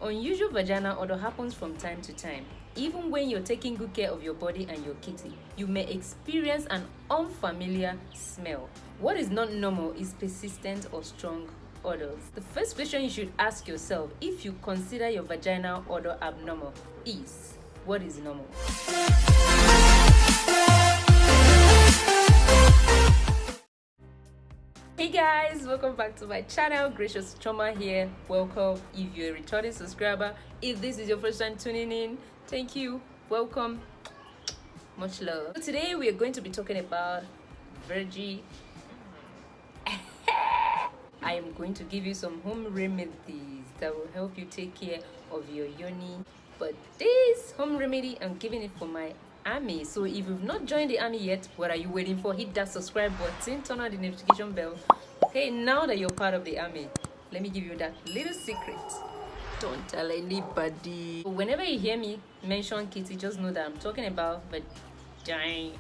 Unusual vaginal odor happens from time to time. Even when you're taking good care of your body and your kitty, you may experience an unfamiliar smell. What is not normal is persistent or strong odors. The first question you should ask yourself if you consider your vaginal odor abnormal is, what is normal? Hey guys, welcome back to my channel. Gracious Choma here. Welcome if you're a returning subscriber. If this is your first time tuning in, thank you. Welcome. Much love. So today we are going to be talking about virgin. I am going to give you some home remedies that will help you take care of your yoni. But this home remedy, I'm giving it for my army. So if you've not joined the army yet, what are you waiting for? Hit that subscribe button, turn on the notification bell. Okay, now that you're part of the army, let me give you that little secret. Don't tell anybody. Whenever you hear me mention kitty, just know that I'm talking about vagina.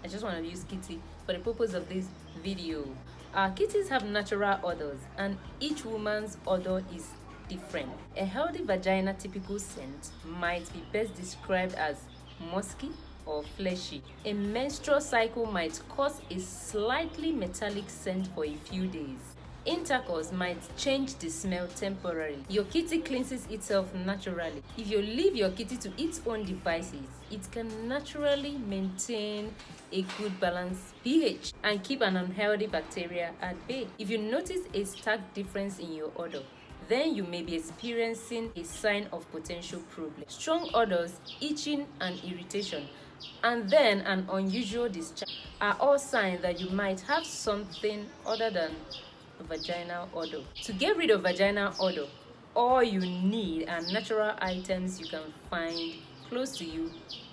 I just want to use kitty for the purpose of this video. Kitties have natural odors, and each woman's odor is different. A healthy vagina typical scent might be best described as musky or fleshy. A menstrual cycle might cause a slightly metallic scent for a few days. Intercourse might change the smell temporarily. Your kitty cleanses itself naturally. If you leave your kitty to its own devices, it can naturally maintain a good balanced pH and keep an unhealthy bacteria at bay. If you notice a stark difference in your odor, then you may be experiencing a sign of potential problem. Strong odors, itching and irritation, and then an unusual discharge are all signs that you might have something other than vaginal odor. To get rid of vaginal odor, all you need are natural items you can find close to you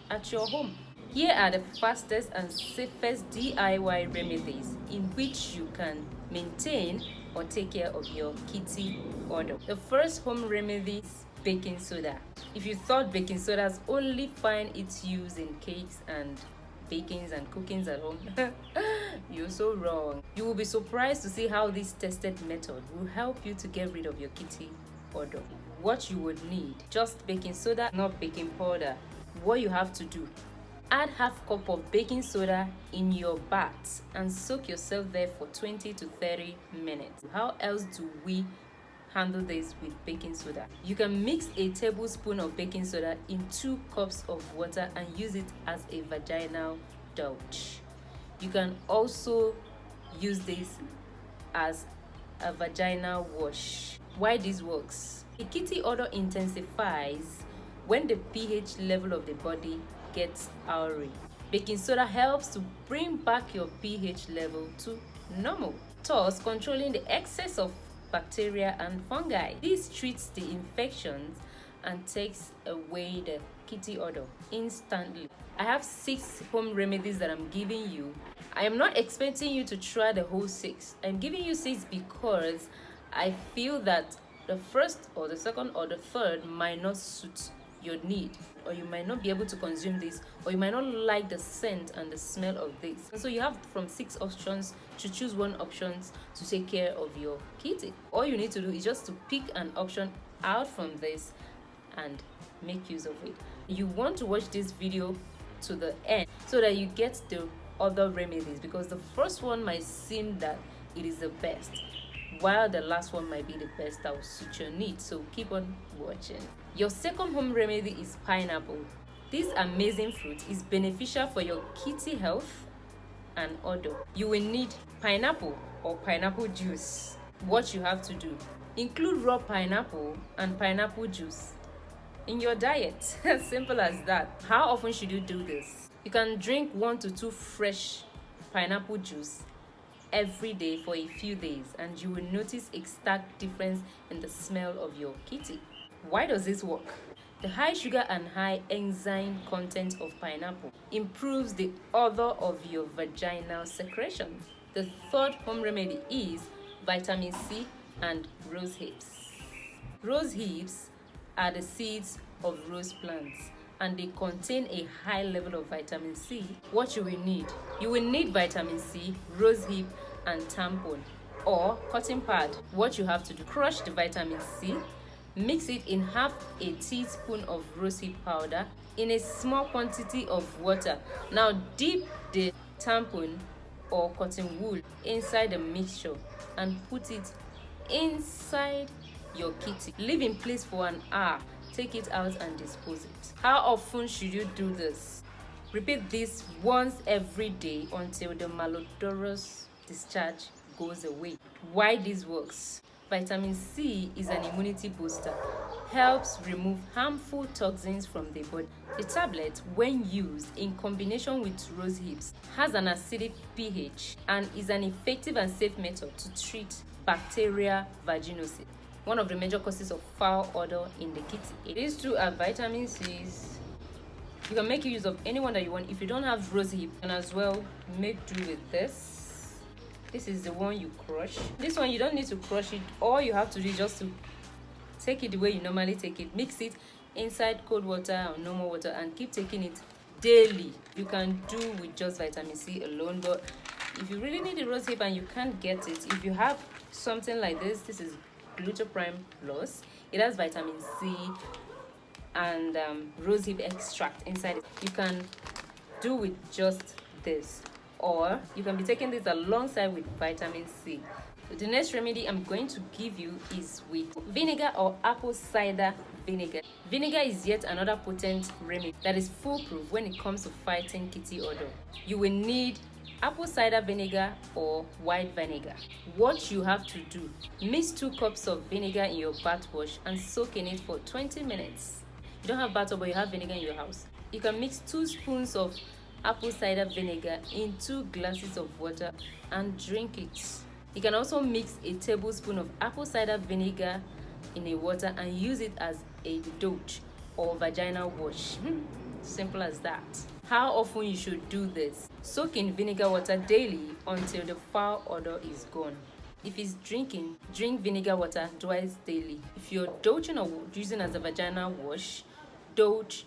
at your home. Here are the fastest and safest DIY remedies in which you can maintain or take care of your kitty odor. The first home remedy is baking soda. If you thought baking sodas only find its use in cakes and bakings and cookings at home, you're so wrong. You will be surprised to see how this tested method will help you to get rid of your kitty odor. What you would need: just baking soda, not baking powder. What you have to do: add half cup of baking soda in your bath and soak yourself there for 20 to 30 minutes. How else do we handle this with baking soda? You can mix a tablespoon of baking soda in 2 cups of water and use it as a vaginal douche. You can also use this as a vaginal wash. Why this works? The kitty odor intensifies when the pH level of the body gets awry. Baking soda helps to bring back your pH level to normal, thus controlling the excess of bacteria and fungi. This treats the infections and takes away the kitty odor instantly. I have 6 home remedies that I'm giving you. I am not expecting you to try the whole 6. I'm giving you 6 because I feel that the first or the second or the third might not suit your need, or you might not be able to consume this, or you might not like the scent and the smell of this. And so you have from 6 options to choose one option to take care of your kitty. All you need to do is just to pick an option out from this and make use of it. You want to watch this video to the end so that you get the other remedies, because the first one might seem that it is the best, while the last one might be the best that will suit your needs. So keep on watching. Your second home remedy is pineapple. This amazing fruit is beneficial for your kitty health and odor. You will need pineapple or pineapple juice. What you have to do: include raw pineapple and pineapple juice in your diet. Simple as that. How often should you do this? You can drink 1 to 2 fresh pineapple juice every day for a few days, and you will notice a stark difference in the smell of your kitty. Why does this work? The high sugar and high enzyme content of pineapple improves the odor of your vaginal secretions. The third home remedy is vitamin C and rose hips. Rose hips are the seeds of rose plants, and they contain a high level of vitamin C. What you will need: you will need vitamin C, rose hip, and tampon or cotton pad. What you have to do: crush the vitamin C, Mix it in half a teaspoon of rosehip powder in a small quantity of water. Now dip the tampon or cotton wool inside the mixture and put it inside your kitty. Leave in place for an hour. Take it out and dispose it. How often should you do this? Repeat this once every day until the malodorous discharge goes away. Why this works? Vitamin C is an immunity booster, helps remove harmful toxins from the body. The tablet, when used in combination with rose hips, has an acidic pH and is an effective and safe method to treat bacteria vaginosis, one of the major causes of foul odor in the kitty. These two are vitamin C's. You can make use of any one that you want. If you don't have rose hip, you can as well make do with this. This is the one you crush. This one you don't need to crush it. All you have to do is just to take it the way you normally take it. Mix it inside cold water or normal water and keep taking it daily. You can do with just vitamin C alone, but if you really need a rose hip and you can't get it, if you have something like this is Glutoprime Plus. It has vitamin C and rose hip extract inside it. You can do with just this, or you can be taking this alongside with vitamin C. So the next remedy I'm going to give you is with vinegar or apple cider vinegar. Vinegar is yet another potent remedy that is foolproof when it comes to fighting kitty odor. You will need apple cider vinegar or white vinegar. What you have to do: mix 2 cups of vinegar in your bath wash and soak in it for 20 minutes. You don't have bath, but you have vinegar in your house. You can mix 2 spoons of apple cider vinegar in 2 glasses of water and drink it. You can also mix a tablespoon of apple cider vinegar in a water and use it as a douche or vaginal wash. Simple as that. How often you should do this? Soak in vinegar water daily until the foul odor is gone. If it's drinking, drink vinegar water twice daily. If you're douching or using as a vaginal wash, douche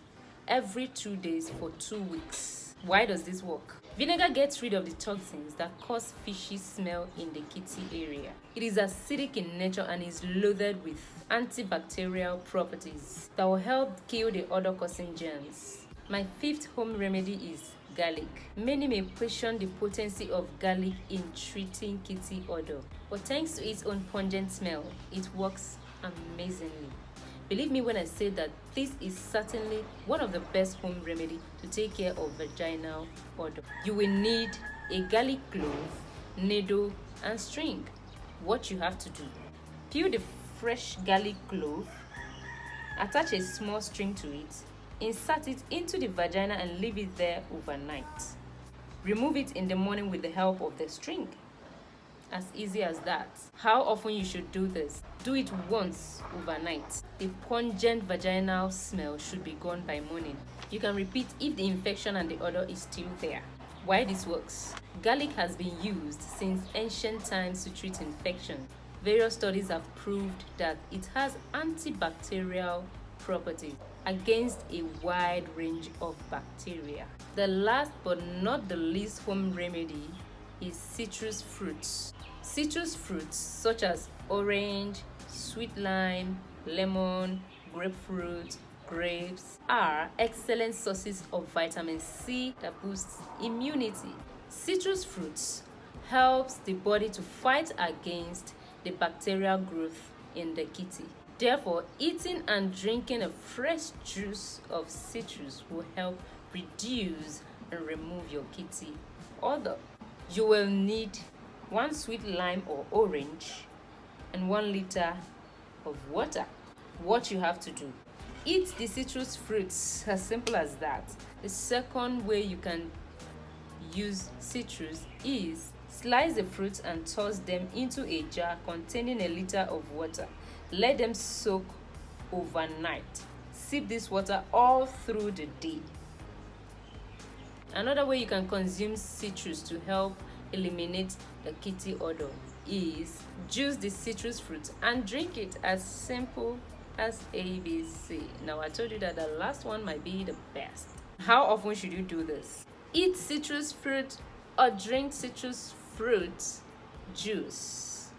every 2 days for 2 weeks. Why does this work? Vinegar gets rid of the toxins that cause fishy smell in the kitty area. It is acidic in nature and is loaded with antibacterial properties that will help kill the odor-causing germs. My 5th home remedy is garlic. Many may question the potency of garlic in treating kitty odor, but thanks to its own pungent smell, it works amazingly. Believe me when I say that this is certainly one of the best home remedy to take care of vaginal odor. You will need a garlic clove, needle, and string. What you have to do: peel the fresh garlic clove, attach a small string to it, insert it into the vagina and leave it there overnight. Remove it in the morning with the help of the string. As easy as that. How often you should do this? Do it once overnight. The pungent vaginal smell should be gone by morning. You can repeat if the infection and the odor is still there. Why this works? Garlic has been used since ancient times to treat infection. Various studies have proved that it has antibacterial properties against a wide range of bacteria. The last but not the least home remedy is citrus fruits. Citrus fruits such as orange, sweet lime, lemon, grapefruit, grapes are excellent sources of vitamin C that boosts immunity. Citrus fruits helps the body to fight against the bacterial growth in the kitty. Therefore, eating and drinking a fresh juice of citrus will help reduce and remove your kitty odor. You will need 1 sweet lime or orange and 1 liter of water. What you have to do: eat the citrus fruits, as simple as that. The second way you can use citrus is slice the fruits and toss them into a jar containing a liter of water. Let them soak overnight. Sip this water all through the day. Another way you can consume citrus to help eliminate the kitty odor is juice the citrus fruit and drink it. As simple as ABC. Now I told you that the last one might be the best. How often should you do this? Eat citrus fruit or drink citrus fruit juice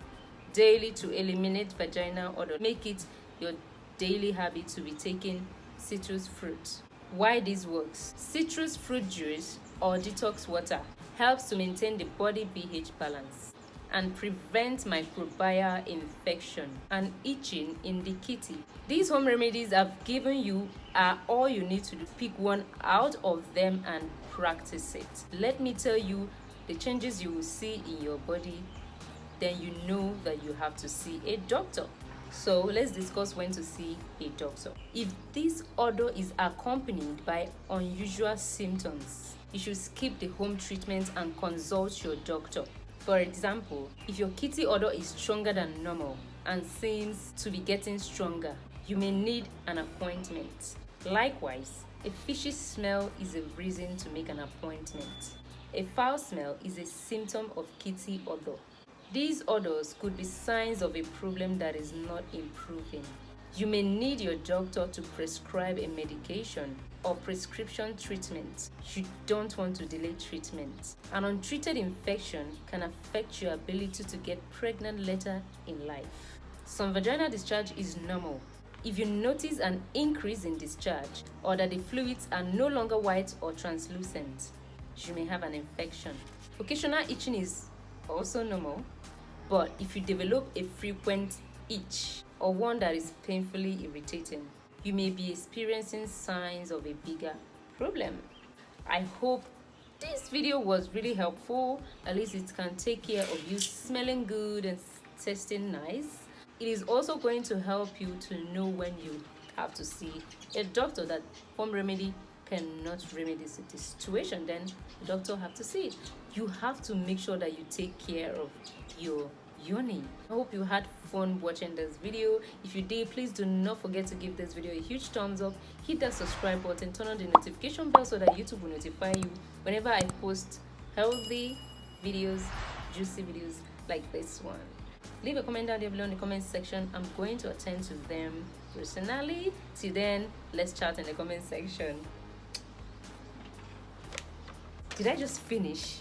daily to eliminate vaginal odor. Make it your daily habit to be taking citrus fruit. Why this works? Citrus fruit juice or detox water helps to maintain the body pH balance and prevent microbial infection and itching in the kitty. These home remedies I've given you are all you need to do. Pick one out of them and practice it. Let me tell you the changes you will see in your body, then you know that you have to see a doctor. So let's discuss when to see a doctor. If this odor is accompanied by unusual symptoms, you should skip the home treatment and consult your doctor. For example, if your kitty odor is stronger than normal and seems to be getting stronger, you may need an appointment. Likewise, a fishy smell is a reason to make an appointment. A foul smell is a symptom of kitty odor. These odors could be signs of a problem that is not improving. You may need your doctor to prescribe a medication or prescription treatment. You don't want to delay treatment. An untreated infection can affect your ability to get pregnant later in life. Some vaginal discharge is normal. If you notice an increase in discharge or that the fluids are no longer white or translucent, you may have an infection. Occasional itching is also normal, but if you develop a frequent itch or one that is painfully irritating, you may be experiencing signs of a bigger problem. I hope this video was really helpful. At least it can take care of you smelling good and tasting nice. It is also going to help you to know when you have to see a doctor. That home remedy cannot remedy the situation, then the doctor have to see it. You have to make sure that you take care of your yoni. I hope you had fun watching this video. If you did, please do not forget to give this video a huge thumbs up, hit that subscribe button, turn on the notification bell so that YouTube will notify you whenever I post healthy videos, juicy videos like this one. Leave a comment down there below in the comment section. I'm going to attend to them personally. Till then, let's chat in the comment section. Did I just finish?